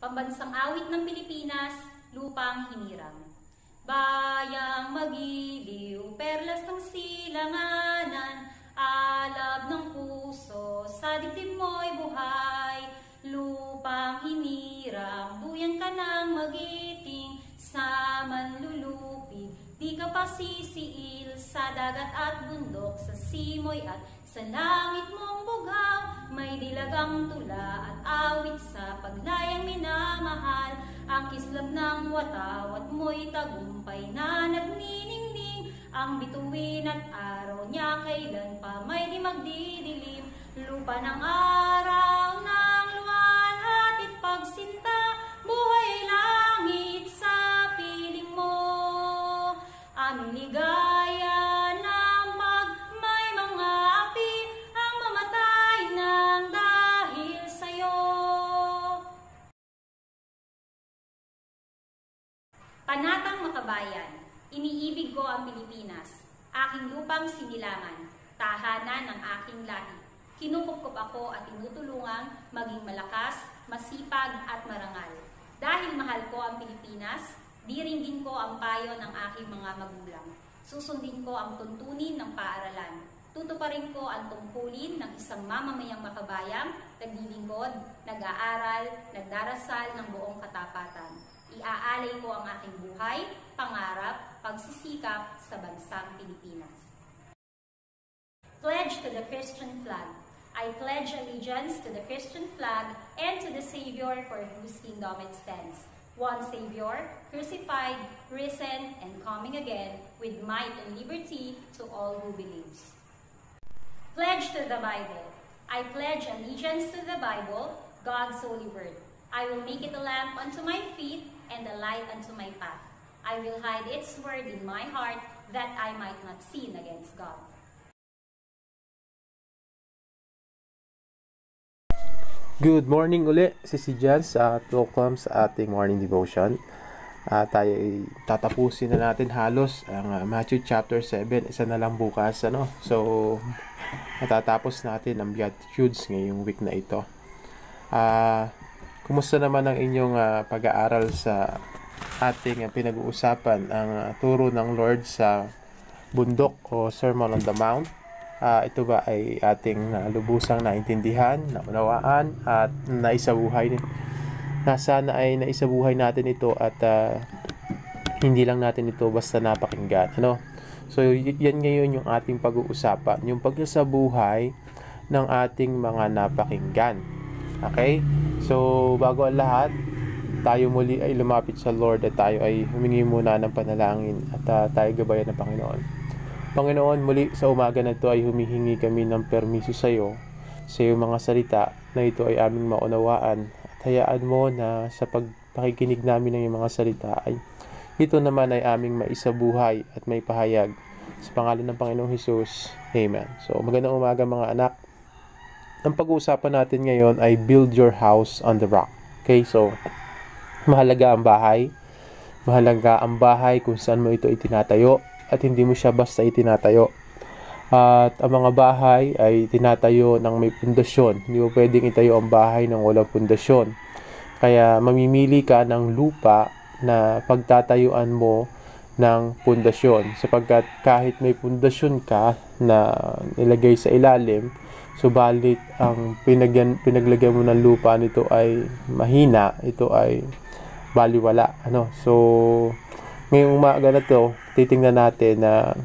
Pambansang awit ng Pilipinas, Lupang Hinirang. Bayang magiliw, perlas ng silanganan, alab ng puso, sa dibdib mo'y buhay. Lupang hinirang, duyan ka ng magiting, sa manlulupig, di ka pa sisiil, sa dagat at bundok, sa simoy at sa langit mong bughaw. May dilagang tula at awit sa paglayang minamahal, ang kislab ng watawat mo'y tagumpay na nagniningning, ang bituin at araw niya kailan pa may di magdidilim. Lupa ng araw ng luwalhati at pagsinta, buhay ay langit sa piling mo. Aming ligaya ng pag may mga api, ang mamatay ng dahil sa'yo. Panatang Makabayan, iniibig ko ang Pilipinas, aking lupang sinilangan, tahanan ng aking lahi. Kinukupkup ako at tinutulungang maging malakas, masipag at marangal. Dahil mahal ko ang Pilipinas, diringgin ko ang payo ng aking mga magulang. Susundin ko ang tuntunin ng paaralan. Tutuparin ko ang tungkulin ng isang mamamayang makabayang, naglilingkod, nag-aaral, nagdarasal ng buong katapatan. Iaalay ko ang aking buhay, pangarap, pagsisikap sa bansang Pilipinas. Pledge to the Christian flag. I pledge allegiance to the Christian flag and to the Savior for whose kingdom it stands. One Savior, crucified, risen, and coming again, with might and liberty to all who believes. Pledge to the Bible. I pledge allegiance to the Bible, God's holy word. I will make it a lamp unto my feet and a light unto my path. I will hide its word in my heart, that I might not sin against God. Good morning uli, si Jans at welcome sa ating morning devotion. Tayo ay tatapusin na natin halos ang Matthew chapter 7, isa na lang bukas. So, matatapos natin ang Beatitudes ngayong week na ito. Kumusta naman ang inyong pag-aaral sa ating pinag-uusapan, ang turo ng Lord sa bundok o Sermon on the Mount? Ito ba ay ating lubusang naintindihan, naunawaan at naisabuhay? Sana ay naisabuhay natin ito at hindi lang natin ito basta napakinggan. So yan ngayon yung ating pag-uusapan, yung pagsasabuhay ng ating mga napakinggan. Okay? So bago ang lahat, tayo muli ay lumapit sa Lord at tayo ay humingi muna ng panalangin at tayo gabayan ng Panginoon. Panginoon, muli sa umaga na ito ay humihingi kami ng permiso sa iyo mga salita na ito ay aming maunawaan, at hayaan mo na sa pagpakikinig namin ng iyong mga salita ay ito naman ay aming maisabuhay at may pahayag. Sa pangalan ng Panginoong Hesus, Amen. So magandang umaga mga anak. Ang pag-uusapan natin ngayon ay build your house on the rock. Okay, so mahalaga ang bahay. Mahalaga ang bahay kung saan mo ito itinatayo at hindi mo siya basta itinatayo. At ang mga bahay ay tinatayo ng may pundasyon. Hindi mo pwedeng itayo ang bahay ng walang pundasyon. Kaya mamimili ka ng lupa na pagtatayuan mo ng pundasyon. Sapagkat kahit may pundasyon ka na nilagay sa ilalim, subalit ang pinaglagyan mo ng lupa nito ay mahina, ito ay baliwala. So ngayong umaga na to, titingnan natin na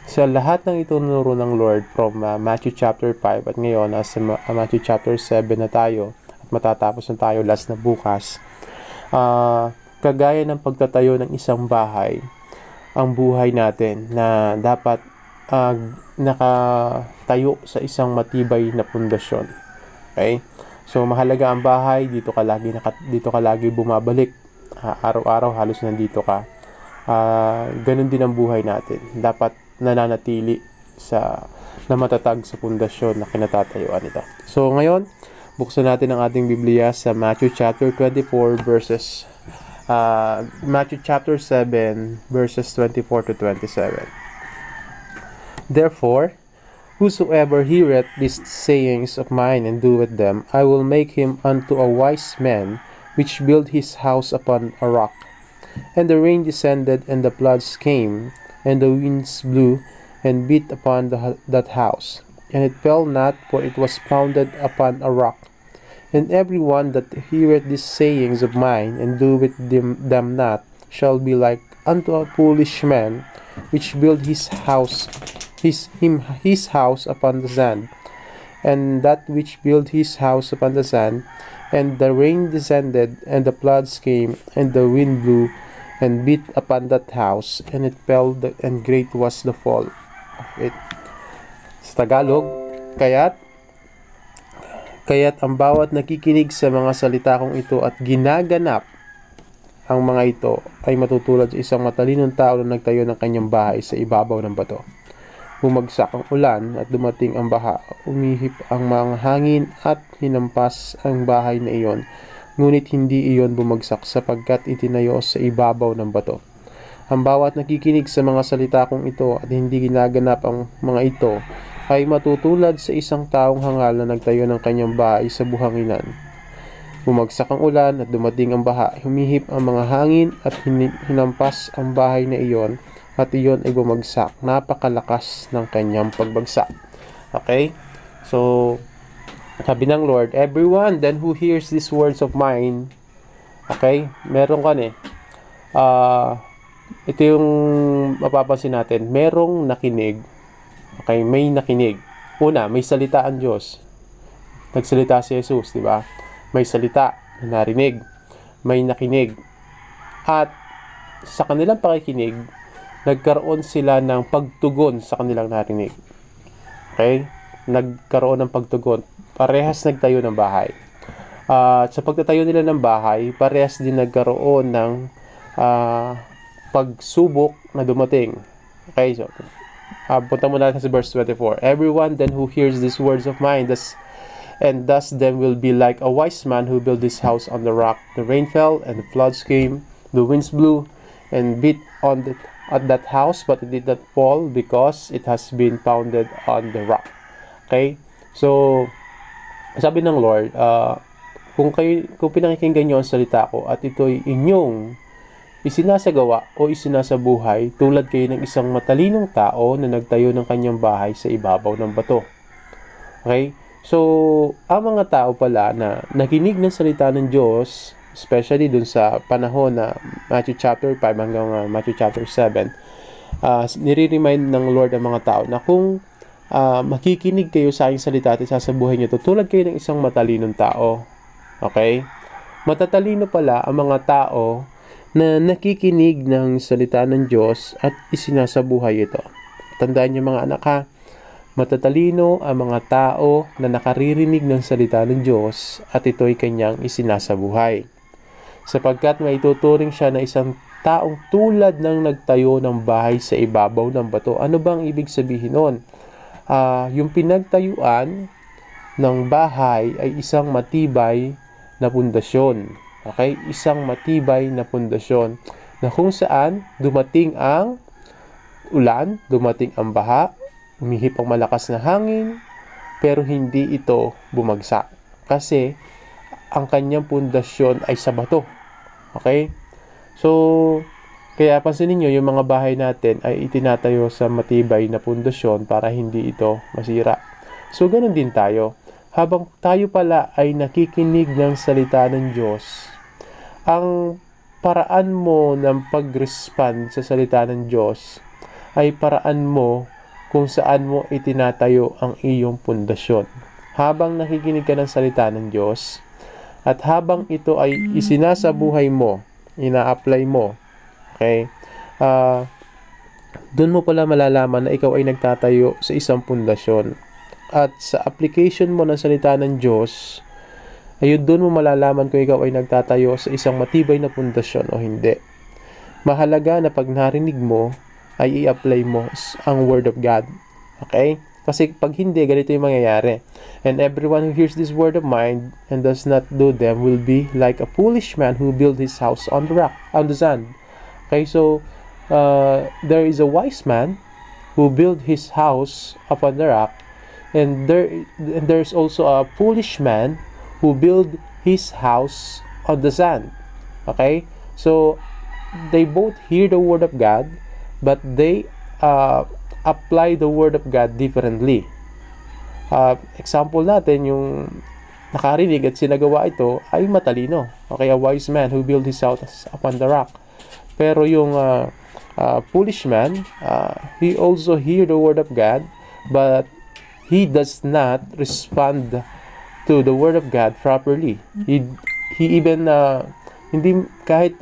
sa lahat ng itunuro ng Lord from Matthew chapter 5 at ngayon sa Matthew chapter 7 na tayo at matatapos na tayo last na bukas. Kagaya ng pagtatayo ng isang bahay, ang buhay natin na dapat nakatayo sa isang matibay na pundasyon. Okay? So mahalaga ang bahay, dito ka lagi bumabalik. Araw-araw halos nandito ka. Ganun din ang buhay natin. Dapat nananatili na matatag sa pundasyon na kinatatayuan ito. So ngayon, buksan natin ang ating Biblia sa Matthew chapter 24 verses Matthew chapter 7 verses 24 to 27. Therefore, whosoever heareth these sayings of mine and doeth them, I will make him unto a wise man, which built his house upon a rock. And the rain descended, and the floods came, and the winds blew, and beat upon that house. And it fell not, for it was founded upon a rock. And every one that heareth these sayings of mine, and doeth them not, shall be like unto a foolish man, which built his house upon the sand. And that which built his house upon the sand, and the rain descended, and the floods came, and the wind blew, and beat upon that house, and it fell, and great was the fall of it. Sa Tagalog, kaya't ang bawat nakikinig sa mga salita kong ito at ginaganap ang mga ito ay matutulad sa isang matalinong tao na nagtayo ng kanyang bahay sa ibabaw ng bato. Bumagsak ang ulan at dumating ang baha, umihip ang mga hangin at hinampas ang bahay na iyon, ngunit hindi iyon bumagsak sapagkat itinayo sa ibabaw ng bato. Ang bawat nakikinig sa mga salita kong ito at hindi ginaganap ang mga ito ay matutulad sa isang taong hangal na nagtayo ng kanyang bahay sa buhanginan. Bumagsak ang ulan at dumating ang baha, humihip ang mga hangin at hinampas ang bahay na iyon, at iyon ay bumagsak. Napakalakas ng kanyang pagbagsak. Okay? So, sabi ng Lord, everyone then who hears these words of mine, okay? Meron ka ito yung mapapansin natin. Merong nakinig. Okay, may nakinig. Una, may salita ang Diyos. Nagsalita si Jesus, di ba? May salita na narinig. May nakinig. At sa kanilang pakikinig, nagkaroon sila ng pagtugon sa kanilang narinig. Okay? Nagkaroon ng pagtugon. Parehas nagtayo ng bahay. Sa pagtatayo nila ng bahay, parehas din nagkaroon ng pagsubok na dumating. Okay, so punta muna natin sa verse 24. Everyone then who hears these words of mine, thus them will be like a wise man who built his house on the rock. The rain fell, and the floods came, the winds blew, and beat at that house, but it did not fall, because it has been founded on the rock. Okay? So, sabi ng Lord, kung pinakikinggan nyo ang salita ko, at ito'y inyong isinasagawa o isinasabuhay, tulad kayo ng isang matalinong tao na nagtayo ng kanyang bahay sa ibabaw ng bato. Okay? So, ang mga tao pala na nakinig ng salita ng Diyos, especially dun sa panahon na Matthew chapter 5 hanggang Matthew chapter 7, nire-remind ng Lord ang mga tao na kung makikinig kayo sa aking salita at isasabuhay nyo ito, tulad kayo ng isang matalinong tao. Okay? Matatalino pala ang mga tao na nakikinig ng salita ng Diyos at isinasabuhay ito. Tandaan niyo mga anak ha, matatalino ang mga tao na nakaririnig ng salita ng Diyos at ito'y kanyang isinasabuhay. Sapagkat maituturing siya na isang taong tulad ng nagtayo ng bahay sa ibabaw ng bato. Ano bang ibig sabihin nun? Yung pinagtayuan ng bahay ay isang matibay na pundasyon. Okay? Isang matibay na pundasyon na kung saan dumating ang ulan, dumating ang baha, umihip ang malakas na hangin, pero hindi ito bumagsak. Kasi ang kanyang pundasyon ay sa bato. Okay? So, kaya pansinin nyo, yung mga bahay natin ay itinatayo sa matibay na pundasyon para hindi ito masira. So, ganun din tayo. Habang tayo pala ay nakikinig ng salita ng Diyos, ang paraan mo ng pag-respond sa salita ng Diyos ay paraan mo kung saan mo itinatayo ang iyong pundasyon. Habang nakikinig ka ng salita ng Diyos at habang ito ay isinasabuhay mo, ina-apply mo, okay, doon mo pala malalaman na ikaw ay nagtatayo sa isang pundasyon. At sa application mo ng salita ng Diyos, ayun, doon mo malalaman kung ikaw ay nagtatayo sa isang matibay na pundasyon o hindi. Mahalaga na pag narinig mo, ay i-apply mo ang Word of God. Okay? Kasi pag hindi, ganito yung mangyayari. And everyone who hears this word of mine and does not do them will be like a foolish man who built his house on the rock, on the sand. Okay, so there is a wise man who built his house upon the rock, and there's also a foolish man who built his house on the sand. Okay? So, they both hear the word of God, but they apply the word of God differently. Example natin, yung nakarinig at sinagawa ito ay matalino. Okay, a wise man who built his house upon the rock. Pero yung foolish man, he also hear the word of God, but he does not respond to the word of God properly. He even hindi kahit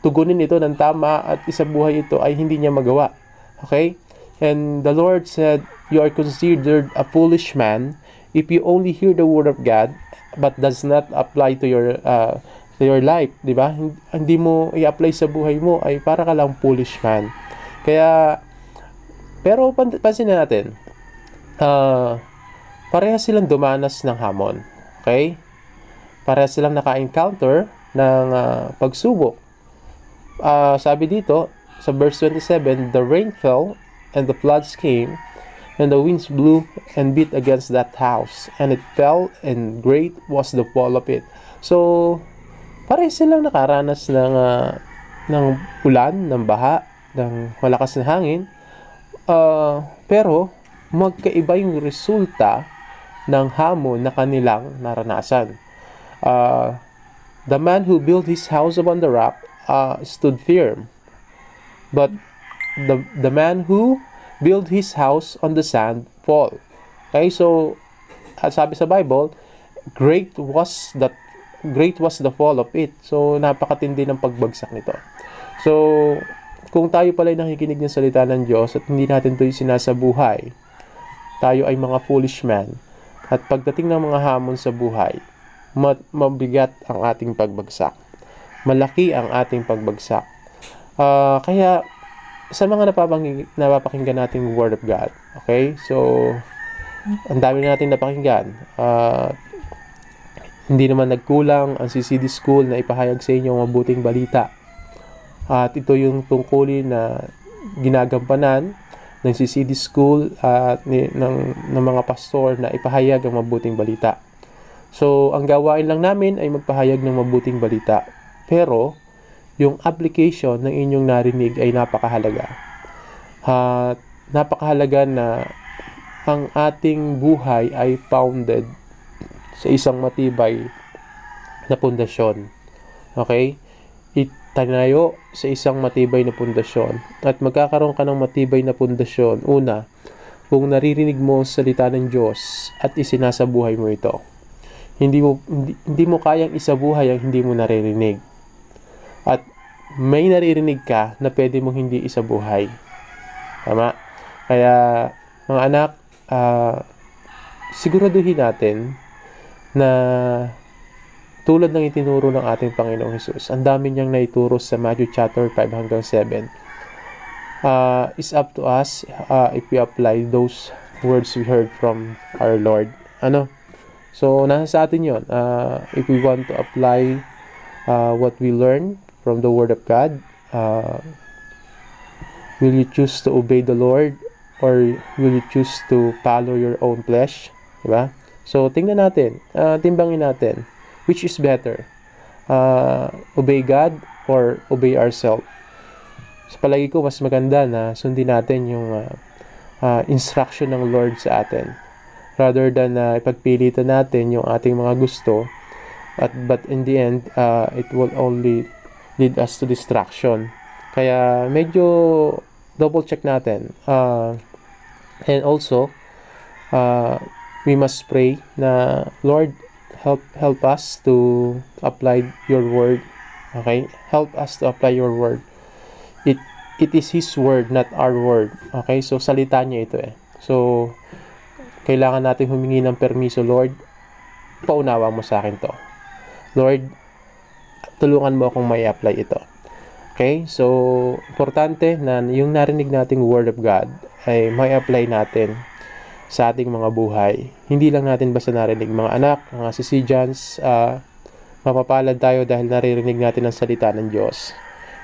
tugunin ito ng tama at isabuhay ito ay hindi niya magawa. Okay? And the Lord said, you are considered a foolish man if you only hear the word of God but does not apply to your life, di ba? Hindi mo i-apply sa buhay mo, ay para ka lang foolish man. Kaya pero pansin natin, parehas silang dumanas ng hamon. Okay? Parehas silang naka-encounter ng pagsubok. Sabi dito sa verse 27, the rain fell and the floods came, and the winds blew and beat against that house, and it fell, and great was the fall of it. So, parehas silang nakaranas ng ulan, ng baha, ng malakas na hangin. Pero, magkaiba yung resulta ng hamon na kanilang naranasan. The man who built his house upon the rock stood firm. But the man who built his house on the sand fall. Okay, so sabi sa Bible, great was the fall of it. So napakatindi ng pagbagsak nito. So kung tayo pala ay nakikinig ng salita ng Diyos at hindi natin ito sinasabuhay, tayo ay mga foolish man. At pagdating ng mga hamon sa buhay, mabigat ang ating pagbagsak. Malaki ang ating pagbagsak. Kaya sa mga napapakinggan nating Word of God, okay? So, ang dami natin napakinggan. Hindi naman nagkulang ang CCD School na ipahayag sa inyo ang mabuting balita. At ito yung tungkulin na ginagampanan ng CCD School at ng mga pastor na ipahayag ang mabuting balita. So, ang gawain lang namin ay magpahayag ng mabuting balita. Pero, yung application ng inyong narinig ay napakahalaga. Napakahalaga na ang ating buhay ay founded sa isang matibay na pundasyon. Okay? Itanayo sa isang matibay na pundasyon. At magkakaroon ka ng matibay na pundasyon. Una, kung naririnig mo ang salita ng Diyos at isinasabuhay mo ito. Hindi mo kayang isabuhay ang hindi mo naririnig. At may naririnig ka na pwede mong hindi isabuhay. Tama? Kaya, mga anak, siguraduhin natin na tulad ng itinuro ng ating Panginoong Hesus, ang dami niyang naituro sa Matthew chapter 5 hanggang 7. It's up to us if we apply those words we heard from our Lord. So, nasa sa atin yun. If we want to apply what we learn from the Word of God, will you choose to obey the Lord or will you choose to follow your own flesh? Diba? So, tingnan natin, timbangin natin, which is better? Obey God or obey ourselves? Sa palagi ko, mas maganda na sundin natin yung instruction ng Lord sa atin. Rather than ipagpilitan natin yung ating mga gusto, but in the end, it will only lead us to distraction. Kaya medyo double check natin. And also, we must pray na Lord, help us to apply your word. Okay? Help us to apply your word. It is His word, not our word. Okay? So, salita niya ito eh. So, kailangan natin humingi ng permiso, Lord, paunawa mo sa akin to. Lord, tulungan mo akong may apply ito. Okay? So, importante na yung narinig nating Word of God ay may apply natin sa ating mga buhay. Hindi lang natin basta narinig. Mga anak, mga sisidyans, mapapalad tayo dahil naririnig natin ang salita ng Diyos.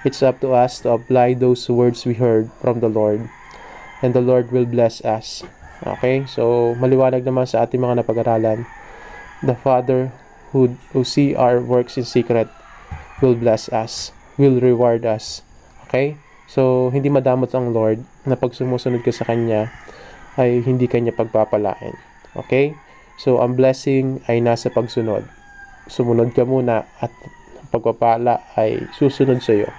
It's up to us to apply those words we heard from the Lord. And the Lord will bless us. Okay? So, maliwanag naman sa ating mga napag-aralan. The Father who see our works in secret will bless us, will reward us. Okay? So, hindi madamot ang Lord na pag sumusunod ka sa Kanya, ay hindi Kanya pagpapalain. Okay? So, ang blessing ay nasa pagsunod. Sumunod ka muna at pagpapala ay susunod sa iyo.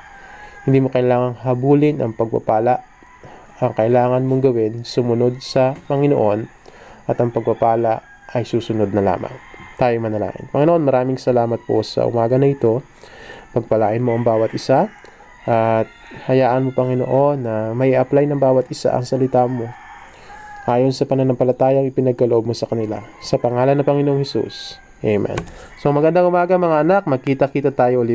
Hindi mo kailangang habulin ang pagpapala. Ang kailangan mong gawin, sumunod sa Panginoon at ang pagpapala ay susunod na lamang. Tayo manalangin. Panginoon, maraming salamat po sa umaga na ito. Pagpalain mo ang bawat isa at hayaan mo, Panginoon, na may apply ng bawat isa ang salita mo ayon sa pananampalatayang ipinagkaloob mo sa kanila. Sa pangalan ng Panginoong Hesus. Amen. So magandang umaga mga anak. Magkita-kita tayo ulit.